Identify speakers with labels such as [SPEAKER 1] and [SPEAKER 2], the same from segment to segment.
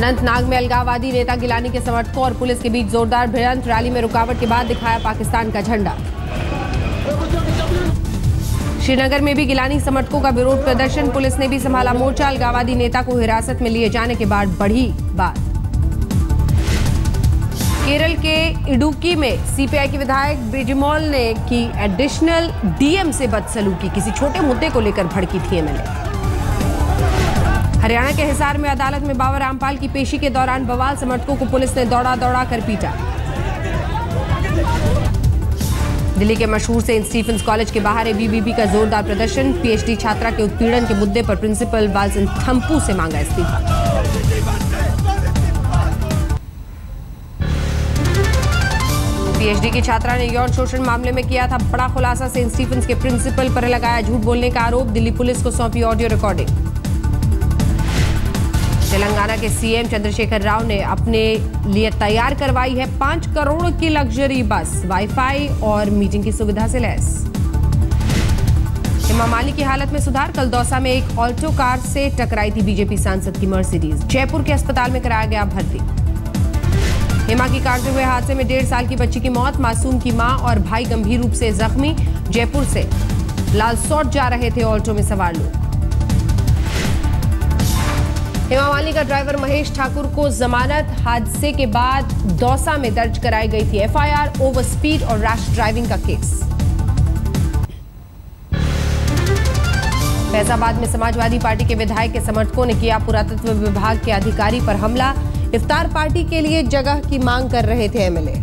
[SPEAKER 1] अनंतनाग में अलगाववादी नेता गिलानी के समर्थकों और पुलिस के बीच जोरदार भिड़ंत। रैली में रुकावट के बाद दिखाया पाकिस्तान का झंडा। श्रीनगर में भी गिलानी समर्थकों का विरोध प्रदर्शन। पुलिस ने भी संभाला मोर्चा। अलगाववादी नेता को हिरासत में लिए जाने के बाद बढ़ी बात। केरल के इडुक्की में सीपीआई के विधायक ब्रिजमोल ने की एडिशनल डीएम से बदसलूकी। किसी छोटे मुद्दे को लेकर भड़की थी एमएलए। हरियाणा के हिसार में अदालत में बाबर रामपाल की पेशी के दौरान बवाल। समर्थकों को पुलिस ने दौड़ा दौड़ा कर पीटा। दिल्ली के मशहूर सेंट स्टीफेंस कॉलेज के बाहर एबीवीपी का जोरदार प्रदर्शन। पीएचडी छात्रा के उत्पीड़न के मुद्दे पर प्रिंसिपल वालसन थम्पू से मांगा इस्तीफा। पीएचडी की छात्रा ने यौन शोषण मामले में किया था बड़ा खुलासा। सेंट स्टीफेंस के प्रिंसिपल पर लगाया झूठ बोलने का आरोप। दिल्ली पुलिस को सौंपी ऑडियो रिकॉर्डिंग। तेलंगाना के सीएम चंद्रशेखर राव ने अपने लिए तैयार करवाई है 5 करोड़ की लग्जरी बस। वाईफाई और मीटिंग की सुविधा से लैस। हेमा मालिनी की हालत में सुधार। कल दौसा में एक ऑल्टो कार से टकराई थी बीजेपी सांसद की मर्सिडीज। जयपुर के अस्पताल में कराया गया भर्ती। हेमा की कार से हुए हादसे में 1.5 साल की बच्ची की मौत। मासूम की मां और भाई गंभीर रूप से जख्मी। जयपुर से लालसोट जा रहे थे ऑल्टो में सवार लोग। हेमा मालिनी का ड्राइवर महेश ठाकुर को जमानत। हादसे के बाद दौसा में दर्ज कराई गई थी एफआईआर। ओवर स्पीड और रैश ड्राइविंग का केस। फैजाबाद में समाजवादी पार्टी के विधायक के समर्थकों ने किया पुरातत्व विभाग के अधिकारी पर हमला। इफ्तार पार्टी के लिए जगह की मांग कर रहे थे एमएलए।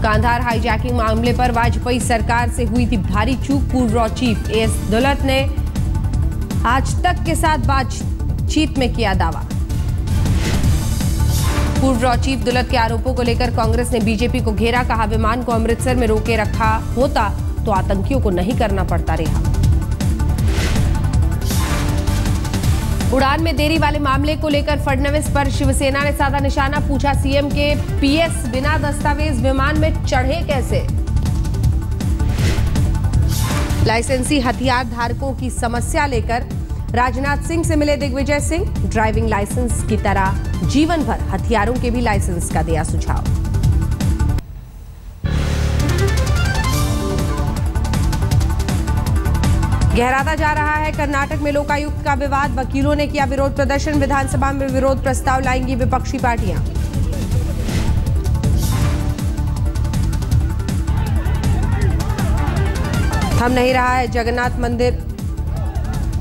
[SPEAKER 1] कांधार हाईजैकिंग मामले पर वाजपेयी सरकार से हुई थी भारी चूक। पूर्व चीफ एएस दुलत ने आज तक के साथ बातचीत में किया दावा। पूर्व चीफ दुलत के आरोपों को लेकर कांग्रेस ने बीजेपी को घेरा। कहा विमान को अमृतसर में रोके रखा होता तो आतंकियों को नहीं करना पड़ता रहा। उड़ान में देरी वाले मामले को लेकर फडणवीस पर शिवसेना ने साधा निशाना। पूछा सीएम के पीएस बिना दस्तावेज विमान में चढ़े कैसे। लाइसेंसी हथियार धारकों की समस्या लेकर राजनाथ सिंह से मिले दिग्विजय सिंह। ड्राइविंग लाइसेंस की तरह जीवन भर हथियारों के भी लाइसेंस का दिया सुझाव। गहराता जा रहा है कर्नाटक में लोकायुक्त का विवाद। वकीलों ने किया विरोध प्रदर्शन। विधानसभा में विरोध प्रस्ताव लाएंगी विपक्षी पार्टियां। थम नहीं रहा है जगन्नाथ मंदिर।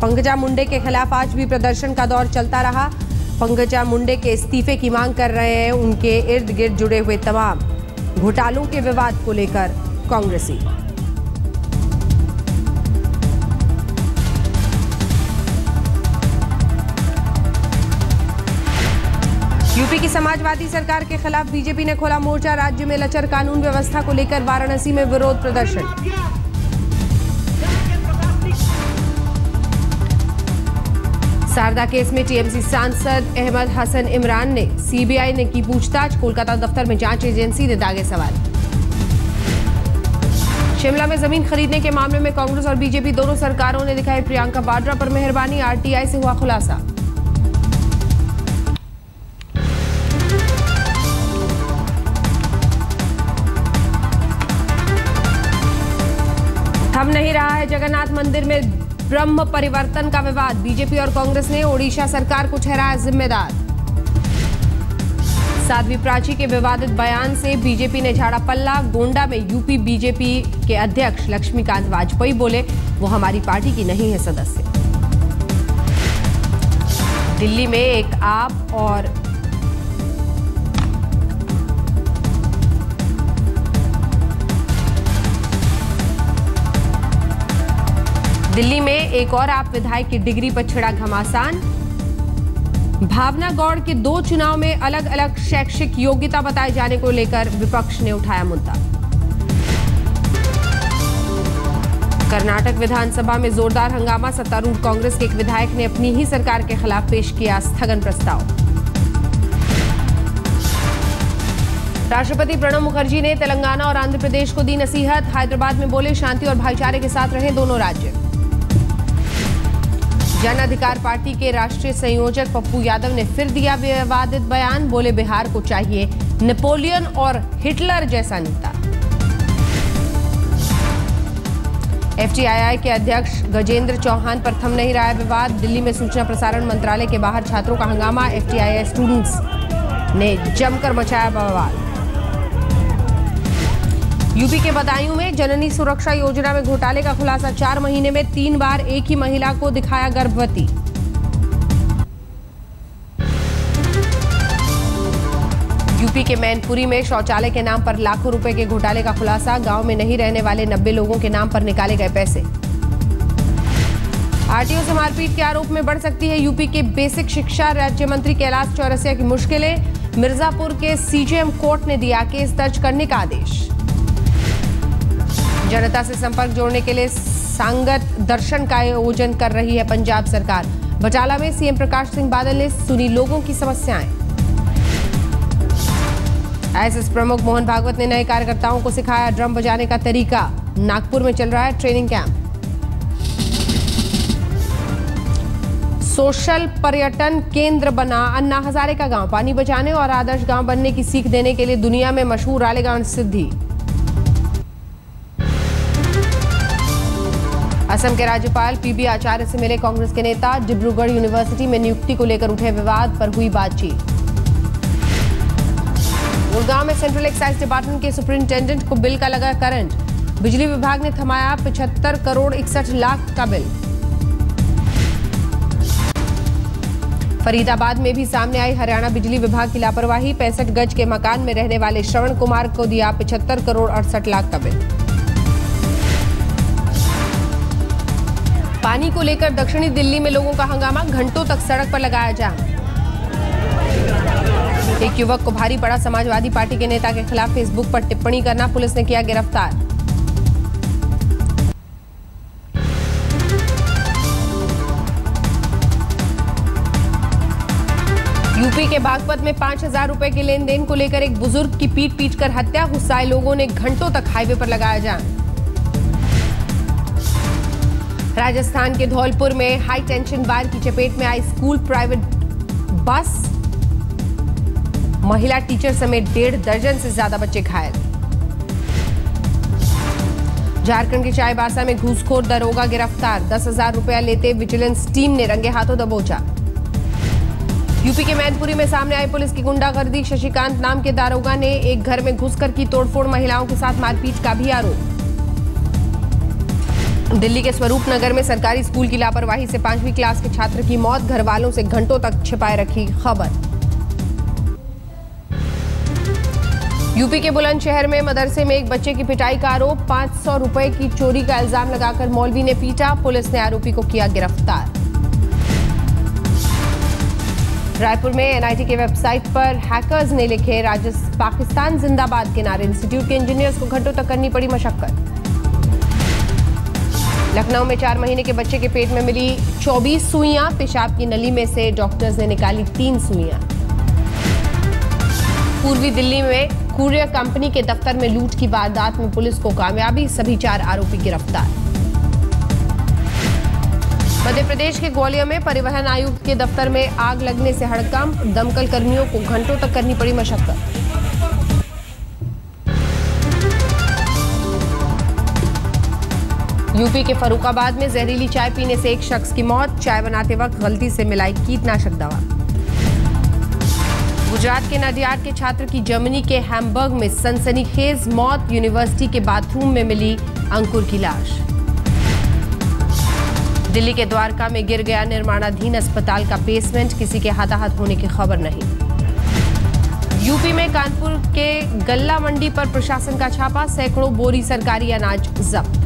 [SPEAKER 1] पंकजा मुंडे के खिलाफ आज भी प्रदर्शन का दौर चलता रहा। पंकजा मुंडे के इस्तीफे की मांग कर रहे हैं उनके इर्द गिर्द जुड़े हुए तमाम। घोटालों के विवाद को लेकर कांग्रेसी। यूपी की समाजवादी सरकार के खिलाफ बीजेपी ने खोला मोर्चा। राज्य में लचर कानून व्यवस्था को लेकर वाराणसी में विरोध प्रदर्शन। शारदा केस में टीएमसी सांसद अहमद हसन इमरान ने सीबीआई ने की पूछताछ। कोलकाता दफ्तर में जांच एजेंसी ने दागे सवाल। शिमला में जमीन खरीदने के मामले में कांग्रेस और बीजेपी दोनों सरकारों ने दिखाई प्रियंका वाड्रा पर मेहरबानी। आरटीआई से हुआ खुलासा। थम नहीं रहा है जगन्नाथ मंदिर में ब्रह्म परिवर्तन का विवाद। बीजेपी और कांग्रेस ने ओडिशा सरकार को ठहराया जिम्मेदार। साध्वी प्राची के विवादित बयान से बीजेपी ने झाड़ा पल्ला। गोंडा में यूपी बीजेपी के अध्यक्ष लक्ष्मीकांत वाजपेयी बोले वो हमारी पार्टी की नहीं है सदस्य। दिल्ली में एक आप और दिल्ली में एक और आप विधायक की डिग्री पर छिड़ा घमासान। भावना गौड़ के 2 चुनाव में अलग अलग शैक्षिक योग्यता बताए जाने को लेकर विपक्ष ने उठाया मुद्दा। कर्नाटक विधानसभा में जोरदार हंगामा। सत्तारूढ़ कांग्रेस के एक विधायक ने अपनी ही सरकार के खिलाफ पेश किया स्थगन प्रस्ताव। राष्ट्रपति प्रणब मुखर्जी ने तेलंगाना और आंध्र प्रदेश को दी नसीहत। हैदराबाद में बोले शांति और भाईचारे के साथ रहें दोनों राज्य। जन अधिकार पार्टी के राष्ट्रीय संयोजक पप्पू यादव ने फिर दिया विवादित बयान। बोले बिहार को चाहिए नेपोलियन और हिटलर जैसा नेता। एफटीआईआई के अध्यक्ष गजेंद्र चौहान पर थम नहीं रहा है विवाद। दिल्ली में सूचना प्रसारण मंत्रालय के बाहर छात्रों का हंगामा। एफटीआईआई स्टूडेंट्स ने जमकर मचाया बवाल। यूपी के बदायूं में जननी सुरक्षा योजना में घोटाले का खुलासा। 4 महीने में 3 बार एक ही महिला को दिखाया गर्भवती। यूपी के मैनपुरी में शौचालय के नाम पर लाखों रुपए के घोटाले का खुलासा। गांव में नहीं रहने वाले 90 लोगों के नाम पर निकाले गए पैसे। आरटीओ से मारपीट के आरोप में बढ़ सकती है यूपी के बेसिक शिक्षा राज्य मंत्री कैलाश चौरसिया की मुश्किलें। मिर्जापुर के सीजेएम कोर्ट ने दिया केस दर्ज करने का आदेश। जनता से संपर्क जोड़ने के लिए सांगत दर्शन का आयोजन कर रही है पंजाब सरकार। बटाला में सीएम प्रकाश सिंह बादल ने सुनी लोगों की समस्याएं। आईएसएस प्रमुख मोहन भागवत ने नए कार्यकर्ताओं को सिखाया ड्रम बजाने का तरीका। नागपुर में चल रहा है ट्रेनिंग कैंप। सोशल पर्यटन केंद्र बना अन्ना हजारे का गांव। पानी बचाने और आदर्श गांव बनने की सीख देने के लिए दुनिया में मशहूर रालेगांव सिद्धि। असम के राज्यपाल पीबी आचार्य से मिले कांग्रेस के नेता। डिब्रूगढ़ यूनिवर्सिटी में नियुक्ति को लेकर उठे विवाद पर हुई बातचीत। गुड़गांव में सेंट्रल एक्साइज डिपार्टमेंट के सुपरिंटेंडेंट को बिल का लगा करंट। बिजली विभाग ने थमाया 75 करोड़ 61 लाख का बिल। फरीदाबाद में भी सामने आई हरियाणा बिजली विभाग की लापरवाही। 65 गज के मकान में रहने वाले श्रवण कुमार को दिया 75 करोड़ 68 लाख का बिल। पानी को लेकर दक्षिणी दिल्ली में लोगों का हंगामा। घंटों तक सड़क पर लगाया जाम। एक युवक को भारी पड़ा समाजवादी पार्टी के नेता के खिलाफ फेसबुक पर टिप्पणी करना। पुलिस ने किया गिरफ्तार। यूपी के बागपत में 5,000 रुपए के लेन देन को लेकर एक बुजुर्ग की पीट कर हत्या। गुस्साए लोगों ने घंटों तक हाईवे पर लगाया जाम। राजस्थान के धौलपुर में हाई टेंशन वायर की चपेट में आई स्कूल प्राइवेट बस। महिला टीचर समेत 1.5 दर्जन से ज्यादा बच्चे घायल। झारखंड के चाईबासा में घूसखोर दरोगा गिरफ्तार। 10,000 रुपया लेते विजिलेंस टीम ने रंगे हाथों दबोचा। यूपी के मैनपुरी में सामने आई पुलिस की गुंडागर्दी। शशिकांत नाम के दारोगा ने एक घर में घुसकर की तोड़फोड़। महिलाओं के साथ मारपीट का भी आरोप। दिल्ली के स्वरूप नगर में सरकारी स्कूल की लापरवाही से 5वीं क्लास के छात्र की मौत। घर वालों से घंटों तक छिपाए रखी खबर। यूपी के बुलंदशहर में मदरसे में एक बच्चे की पिटाई का आरोप। 500 रुपए की चोरी का इल्जाम लगाकर मौलवी ने पीटा। पुलिस ने आरोपी को किया गिरफ्तार। रायपुर में एनआईटी के वेबसाइट पर हैकर्स ने लिखे पाकिस्तान जिंदाबाद के नारे। इंस्टीट्यूट के इंजीनियर्स को घंटों तक करनी पड़ी मशक्कत। लखनऊ में 4 महीने के बच्चे के पेट में मिली 24 सुइयां। पेशाब की नली में से डॉक्टर्स ने निकाली 3 सुइयां। पूर्वी दिल्ली में कुरियर कंपनी के दफ्तर में लूट की वारदात में पुलिस को कामयाबी। सभी 4 आरोपी गिरफ्तार। मध्य प्रदेश के ग्वालियर में परिवहन आयुक्त के दफ्तर में आग लगने से हड़कंप। दमकल कर्मियों को घंटों तक करनी पड़ी मशक्कत। यूपी के फरुखाबाद में जहरीली चाय पीने से एक शख्स की मौत। चाय बनाते वक्त गलती से मिलाई कीटनाशक दवा। गुजरात के नडियाद के छात्र की जर्मनी के हैम्बर्ग में सनसनीखेज मौत। यूनिवर्सिटी के बाथरूम में मिली अंकुर की लाश। दिल्ली के द्वारका में गिर गया निर्माणाधीन अस्पताल का बेसमेंट। किसी के हताहत होने की खबर नहीं। यूपी में कानपुर के गल्ला मंडी पर प्रशासन का छापा। सैकड़ों बोरी सरकारी अनाज जब्त।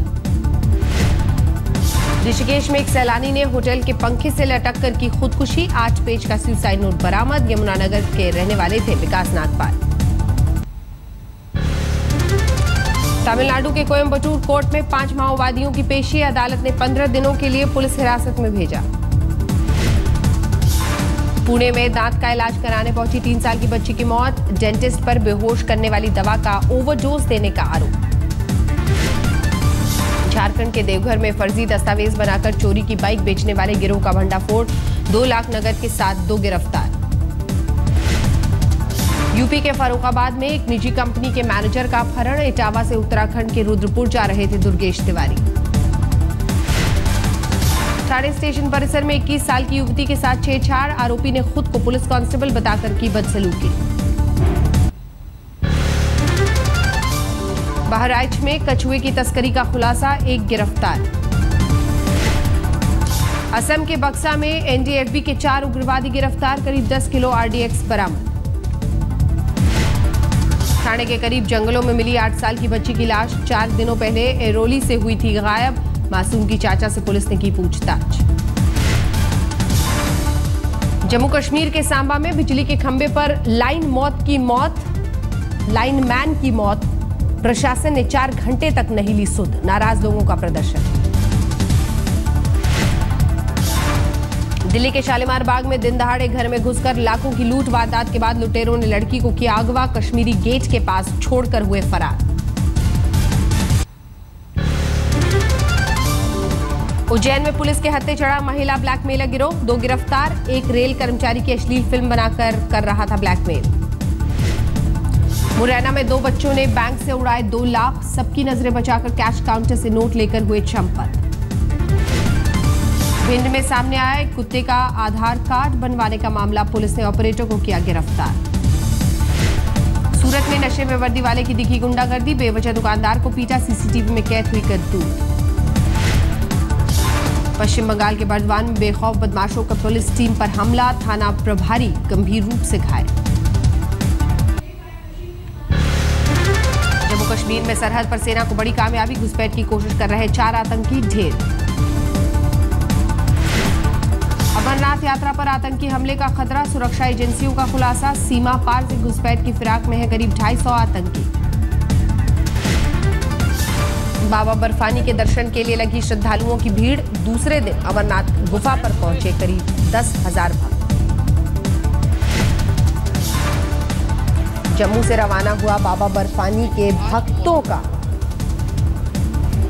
[SPEAKER 1] ऋषिकेश में एक सैलानी ने होटल के पंखे से लटक कर की खुदकुशी। 8 पेज का सुसाइड नोट बरामद। यमुनानगर के रहने वाले थे विकास नागपाल। तमिलनाडु के कोयम्बटूर कोर्ट में 5 माओवादियों की पेशी। अदालत ने 15 दिनों के लिए पुलिस हिरासत में भेजा। पुणे में दांत का इलाज कराने पहुंची 3 साल की बच्ची की मौत। डेंटिस्ट पर बेहोश करने वाली दवा का ओवरडोज देने का आरोप। झारखंड के देवघर में फर्जी दस्तावेज बनाकर चोरी की बाइक बेचने वाले गिरोह का भंडाफोड़, 2 लाख नगद के साथ 2 गिरफ्तार। यूपी के फर्रुखाबाद में एक निजी कंपनी के मैनेजर का अपहरण, इटावा से उत्तराखंड के रुद्रपुर जा रहे थे दुर्गेश तिवारी। थाने स्टेशन परिसर में 21 साल की युवती के साथ छेड़छाड़, आरोपी ने खुद को पुलिस कांस्टेबल बताकर की बदसलूकी। बहराइच में कछुए की तस्करी का खुलासा, 1 गिरफ्तार। असम के बक्सा में एनडीएफबी के 4 उग्रवादी गिरफ्तार, करीब 10 किलो आरडीएक्स बरामद। थाने के करीब जंगलों में मिली 8 साल की बच्ची की लाश, 4 दिनों पहले एरोली से हुई थी गायब, मासूम की चाचा से पुलिस ने की पूछताछ। जम्मू कश्मीर के सांबा में बिजली के खंभे पर लाइनमैन की मौत, प्रशासन ने 4 घंटे तक नहीं ली सुध, नाराज लोगों का प्रदर्शन। दिल्ली के शालीमार बाग में दिन दहाड़े घर में घुसकर लाखों की लूट, वारदात के बाद लुटेरों ने लड़की को किया अगवा, कश्मीरी गेट के पास छोड़कर हुए फरार। उज्जैन में पुलिस के हत्थे चढ़ा महिला ब्लैकमेलर गिरोह, 2 गिरफ्तार, एक रेल कर्मचारी की अश्लील फिल्म बनाकर कर रहा था ब्लैकमेल। मुरैना में 2 बच्चों ने बैंक से उड़ाए 2 लाख, सबकी नजरें बचाकर कैश काउंटर से नोट लेकर हुए चंपत। भिंड में सामने आया एक कुत्ते का आधार कार्ड बनवाने का मामला, पुलिस ने ऑपरेटर को किया गिरफ्तार। सूरत में नशे में वर्दी वाले की दिखी गुंडागर्दी, बेवजह दुकानदार को पीटा, सीसीटीवी में कैद हुई करतूत। पश्चिम बंगाल के बर्दवान में बेखौफ बदमाशों का पुलिस टीम पर हमला, थाना प्रभारी गंभीर रूप से घायल। जम्मू कश्मीर में सरहद पर सेना को बड़ी कामयाबी, घुसपैठ की कोशिश कर रहे 4 आतंकी ढेर। अमरनाथ यात्रा पर आतंकी हमले का खतरा, सुरक्षा एजेंसियों का खुलासा, सीमा पार से घुसपैठ की फिराक में है करीब 250 आतंकी। बाबा बर्फानी के दर्शन के लिए लगी श्रद्धालुओं की भीड़, दूसरे दिन अमरनाथ गुफा पर पहुंचे करीब 10,000 भक्त। जम्मू से रवाना हुआ बाबा बर्फानी के भक्तों का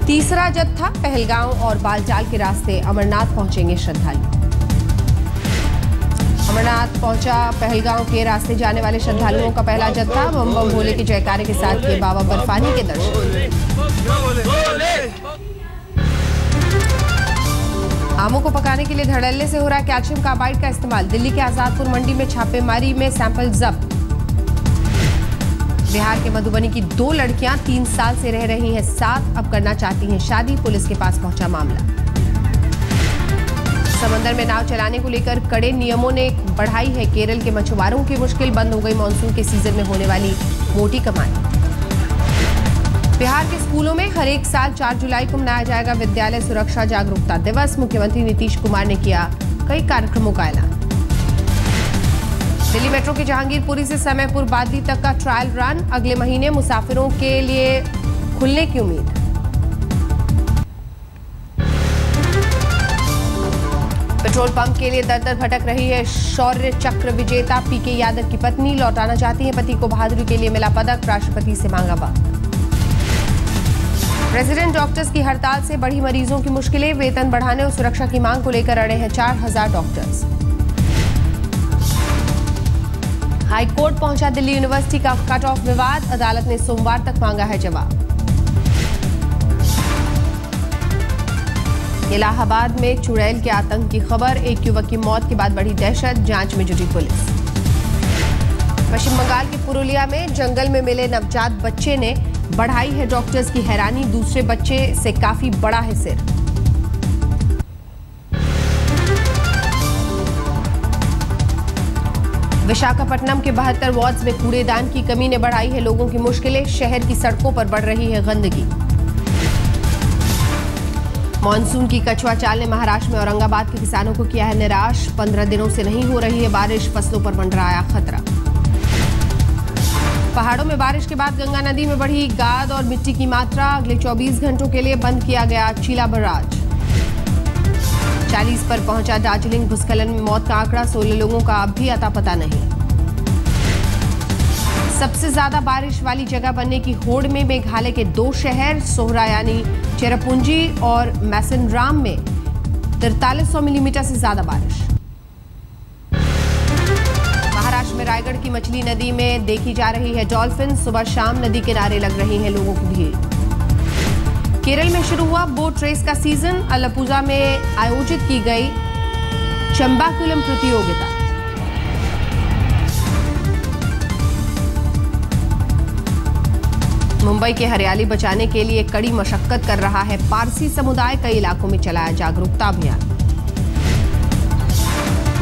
[SPEAKER 1] तीसरा जत्था, पहलगांव और बालटाल के रास्ते अमरनाथ पहुंचेंगे श्रद्धालु। अमरनाथ पहुंचा पहलगांव के रास्ते जाने वाले श्रद्धालुओं का पहला जत्था, बम बम भोले के जयकारे के साथ किए बाबा बर्फानी के दर्शन। आमों को पकाने के लिए धड़ल्ले से हो रहा कैल्शियम कार्बाइड का इस्तेमाल, दिल्ली के आजादपुर मंडी में छापेमारी में सैंपल जब्त। बिहार के मधुबनी की 2 लड़कियां 3 साल से रह रही हैं साथ, अब करना चाहती हैं शादी, पुलिस के पास पहुंचा मामला। समंदर में नाव चलाने को लेकर कड़े नियमों ने बढ़ाई है केरल के मछुआरों की मुश्किल, बंद हो गई मानसून के सीजन में होने वाली मोटी कमाई। बिहार के स्कूलों में हर एक साल 4 जुलाई को मनाया जाएगा विद्यालय सुरक्षा जागरूकता दिवस, मुख्यमंत्री नीतीश कुमार ने किया कई कार्यक्रमों का ऐलान। दिल्ली मेट्रो की जहांगीरपुरी से समयपुर बादी तक का ट्रायल रन, अगले महीने मुसाफिरों के लिए खुलने की उम्मीद। पेट्रोल पंप के लिए दर दर भटक रही है शौर्य चक्र विजेता पीके यादव की पत्नी, लौटाना चाहती है पति को, बहादुरी के लिए मिला पदक, राष्ट्रपति से मांगा वक्त। रेजिडेंट डॉक्टर्स की हड़ताल से बढ़ी मरीजों की मुश्किलें, वेतन बढ़ाने और सुरक्षा की मांग को लेकर अड़े हैं 4000 डॉक्टर्स। हाईकोर्ट पहुंचा दिल्ली यूनिवर्सिटी का कट ऑफ विवाद, अदालत ने सोमवार तक मांगा है जवाब। इलाहाबाद में चुड़ैल के आतंक की खबर, एक युवक की मौत के बाद बढ़ी दहशत, जांच में जुटी पुलिस। पश्चिम बंगाल के पुरुलिया में जंगल में मिले नवजात बच्चे ने बढ़ाई है डॉक्टर्स की हैरानी, दूसरे बच्चे से काफी बड़ा है सिर। विशाखापट्टनम के 72 वार्ड्स में कूड़ेदान की कमी ने बढ़ाई है लोगों की मुश्किलें, शहर की सड़कों पर बढ़ रही है गंदगी। मानसून की कछुआ चाल ने महाराष्ट्र में औरंगाबाद के किसानों को किया है निराश, 15 दिनों से नहीं हो रही है बारिश, फसलों पर मंडराया खतरा। पहाड़ों में बारिश के बाद गंगा नदी में बढ़ी गाद और मिट्टी की मात्रा, अगले 24 घंटों के लिए बंद किया गया चीला बराज। 40 पर पहुंचा दार्जिलिंग भूस्खलन में मौत का आंकड़ा, 16 लोगों का अब भी अता पता नहीं। सबसे ज्यादा बारिश वाली जगह बनने की होड़ में मेघालय के 2 शहर सोहरा यानी चेरापूंजी और मैसनराम में 4300 मिलीमीटर से ज्यादा बारिश। महाराष्ट्र में रायगढ़ की मछली नदी में देखी जा रही है डॉल्फिन। सुबह शाम नदी किनारे लग रही है लोगों की भीड़। केरल में शुरू हुआ बोट रेस का सीजन। अलापुजा में आयोजित की गई चंबाकुलम प्रतियोगिता। मुंबई के हरियाली बचाने के लिए कड़ी मशक्कत कर रहा है पारसी समुदाय। कई इलाकों में चलाया जागरूकता अभियान।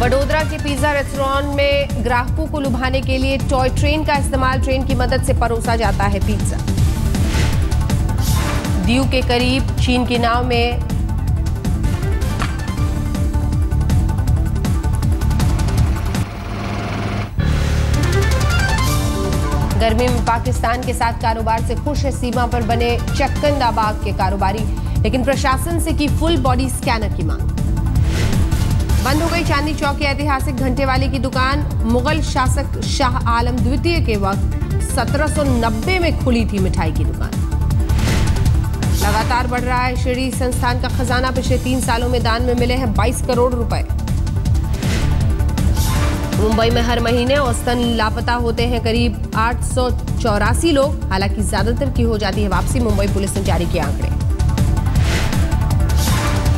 [SPEAKER 1] वडोदरा के पिज्जा रेस्टोरेंट में ग्राहकों को लुभाने के लिए टॉय ट्रेन का इस्तेमाल। ट्रेन की मदद से परोसा जाता है पिज्जा। दीव के करीब चीन की नाव में गर्मी में पाकिस्तान के साथ कारोबार से खुश है सीमा पर बने चक्कंदाबाग के कारोबारी, लेकिन प्रशासन से की फुल बॉडी स्कैनर की मांग। बंद हो गई चांदनी चौक की ऐतिहासिक घंटे वाले की दुकान। मुगल शासक शाह आलम द्वितीय के वक्त 1790 में खुली थी मिठाई की दुकान। लगातार बढ़ रहा है शिरडी संस्थान का खजाना। पिछले 3 सालों में दान में मिले हैं 22 करोड़ रुपए। मुंबई में हर महीने औसतन लापता होते हैं करीब 884 लोग। हालांकि ज्यादातर की हो जाती है वापसी। मुंबई पुलिस ने जारी किए आंकड़े।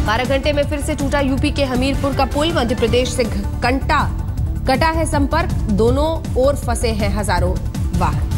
[SPEAKER 1] 12 घंटे में फिर से टूटा यूपी के हमीरपुर का पुल। मध्य प्रदेश से कटा है संपर्क। दोनों ओर फंसे हैं हजारों वाहन।